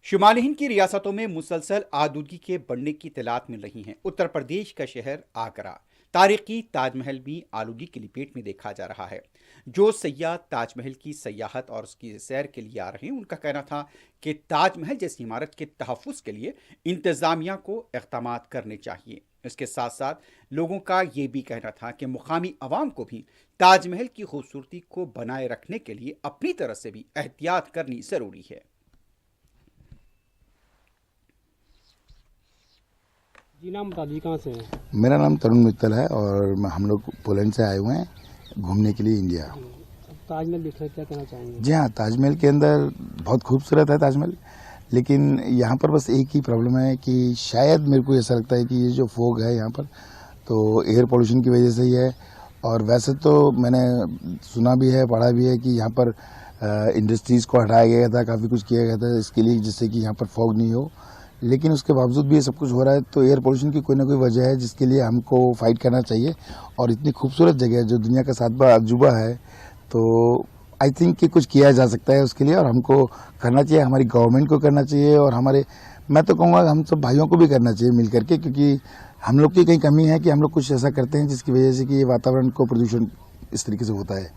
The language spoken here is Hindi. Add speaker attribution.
Speaker 1: शुमाली हिंद की रियासतों में मुसलसल आलूगी के बढ़ने की इत्तलात मिल रही हैं। उत्तर प्रदेश का शहर आगरा तारीखी ताजमहल भी आलूगी की लपेट में देखा जा रहा है। जो सयाह ताजमहल की सयाहत और उसकी सैर के लिए आ रहे हैं, उनका कहना था कि ताजमहल जैसी इमारत के तहफ़्फ़ुज़ के लिए इंतज़ामिया को इक़दामात करने चाहिए। इसके साथ साथ लोगों का ये भी कहना था कि मुकामी अवाम को भी ताजमहल की खूबसूरती को बनाए रखने के लिए अपनी तरफ से भी एहतियात करनी ज़रूरी है।
Speaker 2: जी, नाम बता दीजिए, कहाँ से हैं?
Speaker 3: मेरा नाम तरुण मित्तल है और हम लोग पोलैंड से आए हुए हैं घूमने के लिए इंडिया।
Speaker 2: अब ताजमहल देख रहे हैं, क्या कहना चाहेंगे?
Speaker 3: जी हाँ, ताजमहल के अंदर बहुत खूबसूरत है ताजमहल, लेकिन यहाँ पर बस एक ही प्रॉब्लम है कि शायद मेरे को ऐसा लगता है कि ये जो फोग है यहाँ पर, तो एयर पोल्यूशन की वजह से ही है। और वैसे तो मैंने सुना भी है, पढ़ा भी है कि यहाँ पर इंडस्ट्रीज़ को हटाया गया था, काफ़ी कुछ किया गया था इसके लिए, जिससे कि यहाँ पर फॉग नहीं हो। लेकिन उसके बावजूद भी ये सब कुछ हो रहा है, तो एयर पोल्यूशन की कोई ना कोई वजह है जिसके लिए हमको फाइट करना चाहिए। और इतनी खूबसूरत जगह है जो दुनिया का 7वां अजूबा है, तो आई थिंक कि कुछ किया जा सकता है उसके लिए, और हमको करना चाहिए, हमारी गवर्नमेंट को करना चाहिए, और हमारे, मैं तो कहूँगा हम सब भाइयों को भी करना चाहिए मिल करके, क्योंकि हम लोग की कहीं कमी है कि हम लोग कुछ ऐसा करते हैं जिसकी वजह से कि ये वातावरण को प्रदूषण इस तरीके से होता है।